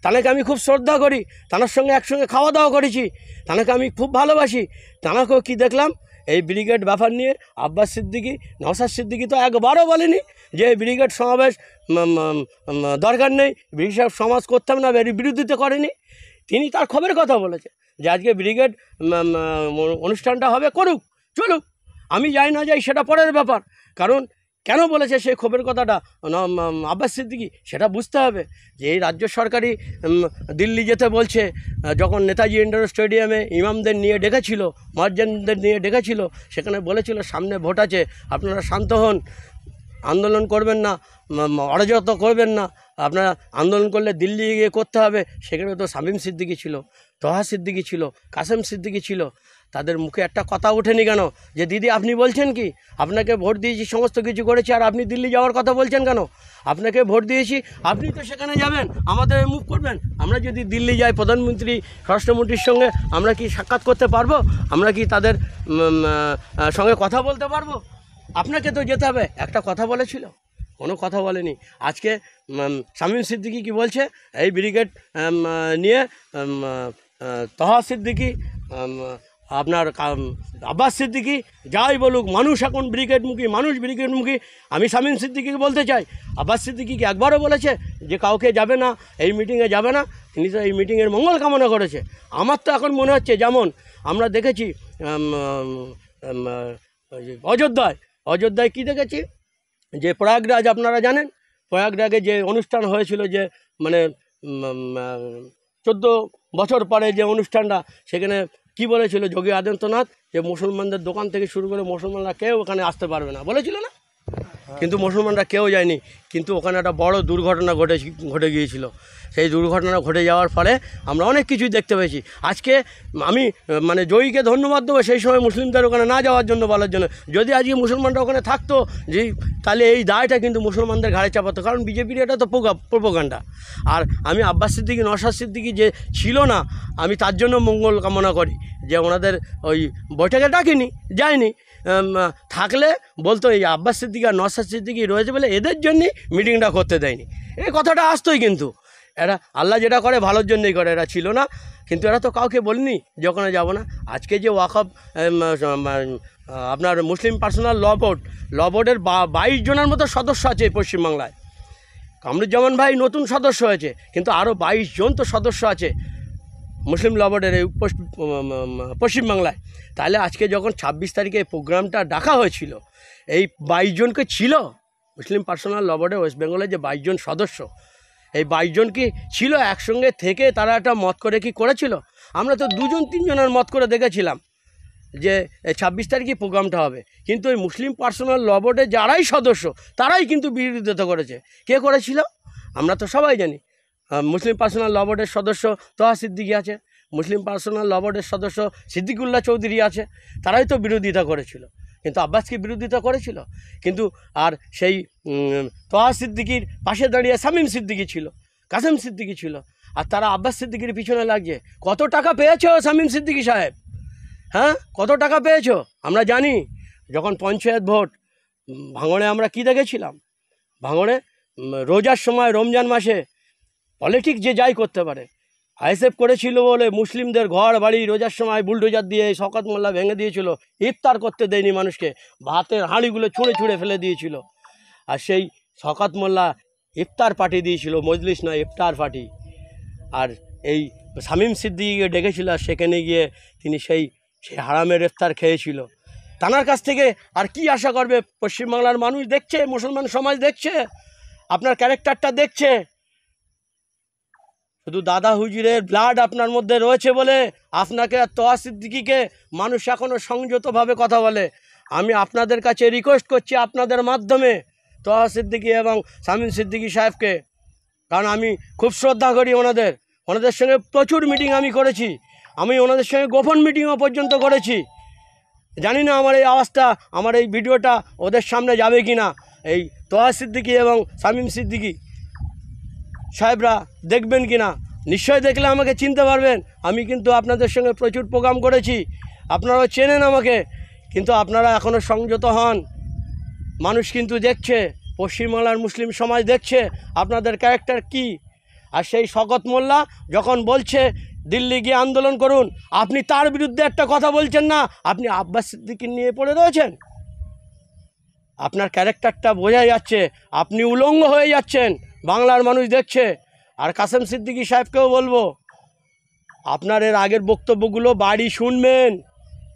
তানাকে আমি খুব শ্রদ্ধা করি, তানার সঙ্গে একসঙ্গে খাওয়া দাওয়া করেছি, তানাকে আমি খুব ভালোবাসি। তানাকেও কি দেখলাম এই ব্রিগেড ব্যাপার নিয়ে আব্বাস সিদ্দিকী, নওশাদ সিদ্দিকী তো একবারও বলেনি যে ব্রিগেড সমাবেশ দরকার নেই, ব্রিগেড সমাজ করতাম না, এর বিরোধিতা করেনি। তিনি তার খবরের কথা বলেছে যে আজকে ব্রিগেড অনুষ্ঠানটা হবে, করুক, চলুক, আমি যাই না যাই সেটা পরের ব্যাপার। কারণ কেন বলেছে সেই খবরের কথাটা আব্বাস সিদ্দিকী, সেটা বুঝতে হবে যে এই রাজ্য সরকারি দিল্লি যেতে বলছে। যখন নেতাজি ইন্ডোর স্টেডিয়ামে ইমামদের নিয়ে ডেকেছিল, মুয়াজ্জিনদের নিয়ে ডেকেছিল, সেখানে বলেছিল সামনে ভোট আছে, আপনারা শান্ত হন, আন্দোলন করবেন না, অরাজকতা করবেন না, আপনারা আন্দোলন করলে দিল্লি গিয়ে করতে হবে। সেখানে তো শামীম সিদ্দিকী ছিল, তহা সিদ্দিকী ছিল, কাসেম সিদ্দিকী ছিল। তাদের মুখে একটা কথা ওঠেনি কেন যে দিদি আপনি বলছেন কি, আপনাকে ভোট দিয়েছি, সমস্ত কিছু করেছি, আর আপনি দিল্লি যাওয়ার কথা বলছেন কেন? আপনাকে ভোট দিয়েছি, আপনি তো সেখানে যাবেন, আমাদের মুখ করবেন। আমরা যদি দিল্লি যাই প্রধানমন্ত্রী, স্বরাষ্ট্রমন্ত্রীর সঙ্গে, আমরা কি সাক্ষাৎ করতে পারবো? আমরা কি তাদের সঙ্গে কথা বলতে পারবো? আপনাকে তো যেতে হবে। একটা কথা বলেছিল? কোনো কথা বলেনি। আজকে শামীম সিদ্দিকী কি বলছে এই ব্রিগেড নিয়ে, তহা সিদ্দিকী, আপনার আব্বাস সিদ্দিকী যাই বলুক, মানুষ এখন ব্রিগেডমুখী, মানুষ ব্রিগেডমুখী। আমি শামীম সিদ্দিকীকে বলতে চাই, আব্বাস সিদ্দিকী কি একবারও বলেছে যে কাউকে যাবে না, এই মিটিংয়ে যাবে না? তিনি তো এই মিটিংয়ের মঙ্গল কামনা করেছে। আমার তো এখন মনে হচ্ছে, যেমন আমরা দেখেছি অযোধ্যায় কি দেখেছি যে প্রয়াগরাজ, আপনারা জানেন প্রয়াগরাজে যে অনুষ্ঠান হয়েছিল, যে মানে 14 বছর পরে যে অনুষ্ঠানটা, সেখানে কি বলেছিল যোগী আদিত্যনাথ যে মুসলমানদের দোকান থেকে শুরু করে মুসলমানরা কেউ ওখানে আসতে পারবে না, বলেছিল না? কিন্তু মুসলমানরা কেউ যায়নি, কিন্তু ওখানে একটা বড় দুর্ঘটনা ঘটে গিয়েছিল। সেই দুর্ঘটনা ঘটে যাওয়ার ফলে আমরা অনেক কিছুই দেখতে পেয়েছি। আজকে আমি মানে জয়ীকে ধন্যবাদ দেবো সেই সময় মুসলিমদের ওখানে না যাওয়ার জন্য, বলার জন্য। যদি আজকে মুসলমানরা ওখানে থাকতো, যে তাহলে এই দায়টা কিন্তু মুসলমানদের ঘাড়ে চাপাতো, কারণ বিজেপির এটা তো প্রোপাগান্ডা। আর আমি আব্বাস সিদ্দিকী, নওশাদ সিদ্দিকী যে ছিল না, আমি তার জন্য মঙ্গল কামনা করি যে ওনাদের ওই বৈঠকে ডাকিনি, যায়নি। থাকলে বলতো এই আব্বাস সিদ্দিকী আর নওশাদ সিদ্দিকী রয়েছে বলে এদের জন্যই মিটিংটা করতে দেয়নি, এই কথাটা আসতোই। কিন্তু এরা আল্লাহ যেটা করে ভালোর জন্যই করে, এরা ছিল না, কিন্তু এরা তো কাউকে বলিনি যে ওখানে যাবো না। আজকে যে ওয়াকফ আপনার মুসলিম পার্সোনাল ল বোর্ডের 22 জনের মতো সদস্য আছে এই পশ্চিমবাংলায়। কামরুজ্জামান ভাই নতুন সদস্য হয়েছে, কিন্তু আরও 22 জন তো সদস্য আছে মুসলিম ল বোর্ডের এই পশ্চিমবাংলায়। তাহলে আজকে যখন 26 তারিখে এই প্রোগ্রামটা ডাকা হয়েছিল, এই 22 জনকে ছিল মুসলিম পার্সোনাল ল বোর্ডে ওয়েস্ট বেঙ্গলের যে 22 জন সদস্য, এই 22 জন কি ছিল একসঙ্গে থেকে তারা একটা মত করে কি করেছিল? আমরা তো 2-3 জনের মত করে দেখেছিলাম যে 26 তারিখে প্রোগ্রামটা হবে, কিন্তু ওই মুসলিম পার্সোনাল ল বোর্ডে যারাই সদস্য তারাই কিন্তু বিরোধিতা করেছে। কে করেছিল আমরা তো সবাই জানি। মুসলিম পার্সোনাল ল বোর্ডের সদস্য তহা সিদ্দিকী আছে, মুসলিম পার্সোনাল ল বোর্ডের সদস্য সিদ্দিকুল্লাহ চৌধুরী আছে, তারাই তো বিরোধিতা করেছিল। কিন্তু আব্বাসকে বিরোধিতা করেছিল, কিন্তু আর সেই তহা সিদ্দিকীর পাশে দাঁড়িয়ে শামীম সিদ্দিকী ছিল, কাসেম সিদ্দিকী ছিল, আর তারা আব্বাস সিদ্দিকীর পিছনে লাগছে। কত টাকা পেয়েছো শামীম সিদ্দিকী সাহেব? হ্যাঁ, কত টাকা পেয়েছো? আমরা জানি। যখন পঞ্চায়েত ভোট ভাঙড়ে আমরা কি দেখেছিলাম, ভাঙড়ে রোজার সময়, রমজান মাসে পলিটিক্স যে যাই করতে পারে, আইএসএফ করেছিল বলে মুসলিমদের ঘর বাড়ি রোজার সময় বুলডোজার দিয়ে শওকত মোল্লা ভেঙে দিয়েছিল, ইফতার করতে দেয়নি মানুষকে, ভাতের হাঁড়িগুলো ছুঁড়ে ফেলে দিয়েছিল। আর সেই শওকত মোল্লা ইফতার পার্টি দিয়েছিল, মজলিস নয়, ইফতার পার্টি। আর এই শামীম সিদ্দিকীকে ডেকেছিল, সেখানে গিয়ে তিনি সেই হারামের ইফতার খেয়েছিল। তানার কাছ থেকে আর কি আশা করবে? পশ্চিমবাংলার মানুষ দেখছে, মুসলমান সমাজ দেখছে, আপনার ক্যারেক্টারটা দেখছে। শুধু দাদা হুজুরের ব্লাড আপনার মধ্যে রয়েছে বলে আপনাকে আর তহা সিদ্দিকীকে মানুষ এখনও সংযতভাবে কথা বলে। আমি আপনাদের কাছে রিকোয়েস্ট করছি আপনাদের মাধ্যমে তহা সিদ্দিকী এবং শামীম সিদ্দিকী সাহেবকে, কারণ আমি খুব শ্রদ্ধা করি ওনাদের সঙ্গে প্রচুর মিটিং আমি করেছি, আমি ওনাদের সঙ্গে গোপন মিটিংও পর্যন্ত করেছি। জানি না আমার এই আওয়াজটা, আমার এই ভিডিওটা ওদের সামনে যাবে কি না। এই তহা সিদ্দিকী এবং শামীম সিদ্দিকী সাহেবরা দেখবেন কি না? নিশ্চয়ই দেখলে আমাকে চিনতে পারবেন। আমি কিন্তু আপনাদের সঙ্গে প্রচুর প্রোগ্রাম করেছি, আপনারাও চেনেন আমাকে, কিন্তু আপনারা এখনও সংযত হন। মানুষ কিন্তু দেখছে, পশ্চিমবাংলার মুসলিম সমাজ দেখছে আপনাদের ক্যারেক্টার কি। আর সেই শওকত মোল্লা যখন বলছে দিল্লি গিয়ে আন্দোলন করুন, আপনি তার বিরুদ্ধে একটা কথা বলছেন না, আপনি আব্বাস সিদ্দিকীর নিয়ে পড়ে রয়েছেন। আপনার ক্যারেক্টারটা বোঝা যাচ্ছে, আপনি উলঙ্গ হয়ে যাচ্ছেন, বাংলার মানুষ দেখছে। আর কাসেম সিদ্দিকী সাহেবকেও বলবো, আপনার এর আগের বক্তব্যগুলো বাড়ি শুনবেন,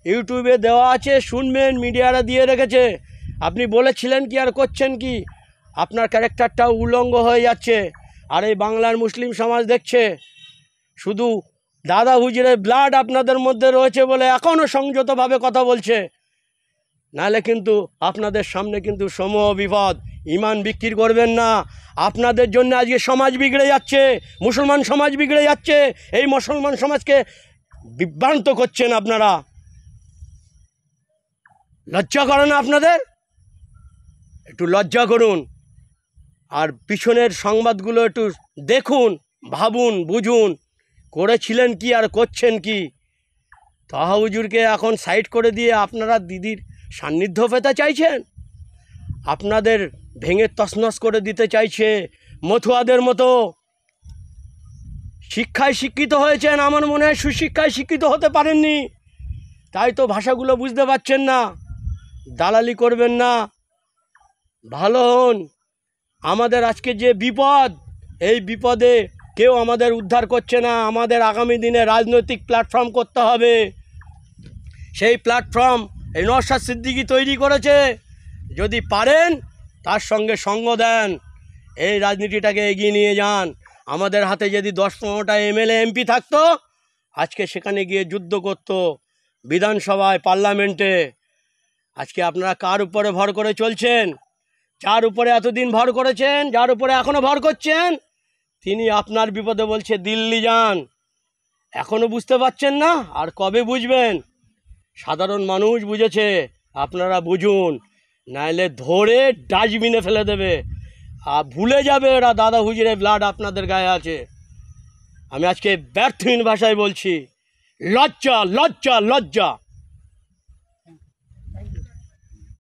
ইউটিউবে দেওয়া আছে, শুনবেন, মিডিয়ারা দিয়ে রেখেছে। আপনি বলেছিলেন কি আর করছেন কি? আপনার ক্যারেক্টারটাও উলঙ্গ হয়ে যাচ্ছে। আর এই বাংলার মুসলিম সমাজ দেখছে, শুধু দাদা হুজুরের ব্লাড আপনাদের মধ্যে রয়েছে বলে এখনও সংযতভাবে কথা বলছে, নাহলে কিন্তু আপনাদের সামনে কিন্তু সমূহ বিপদ। ইমান বিক্রি করবেন না, আপনাদের জন্য আজকে সমাজ বিগড়ে যাচ্ছে, মুসলমান সমাজ বিগড়ে যাচ্ছে। এই মুসলমান সমাজকে বিভ্রান্ত করছেন আপনারা। লজ্জা করে না আপনাদের? একটু লজ্জা করুন। আর পিছনের সংবাদগুলো একটু দেখুন, ভাবুন, বুঝুন, করেছিলেন কি আর করছেন কি। তাহা হুজুরকে এখন সাইড করে দিয়ে আপনারা দিদির সান্নিধ্য পেতে চাইছেন, আপনাদের ভেঙে তছনছ করে দিতে চাইছে মথুয়াদের মতো। শিক্ষায় শিক্ষিত হয়েছেন, আমার মনে হয় সুশিক্ষায় শিক্ষিত হতে পারেননি, তাই তো ভাষাগুলো বুঝতে পারছেন না। দালালি করবেন না, ভালো হন। আমাদের আজকে যে বিপদ, এই বিপদে কেউ আমাদের উদ্ধার করছে না। আমাদের আগামী দিনে রাজনৈতিক প্ল্যাটফর্ম করতে হবে। সেই প্ল্যাটফর্ম এই নওশাদ সিদ্দিকী তৈরি করেছে। যদি পারেন তার সঙ্গে সঙ্গ দেন, এই রাজনীতিটাকে এগিয়ে নিয়ে যান। আমাদের হাতে যদি 10-15টা এমএলএ এমপি থাকতো, আজকে সেখানে গিয়ে যুদ্ধ করতো, বিধানসভায়, পার্লামেন্টে। আজকে আপনারা কার উপরে ভর করে চলছেন? যার উপরে এতদিন ভর করেছেন, যার উপরে এখনও ভর করছেন, তিনি আপনার বিপদে বলছে দিল্লি যান। এখনও বুঝতে পারছেন না? আর কবে বুঝবেন? সাধারণ মানুষ বুঝেছে, আপনারা বুঝুন, নাইলে ধরে ডাস্টবিনে ফেলে দেবে। আর ভুলে যাবে এরা দাদা হুজুরের ব্লাড আপনাদের গায়ে আছে। আমি আজকে ব্যর্থহীন ভাষায় বলছি, লজ্জা, লজ্জা, লজ্জা।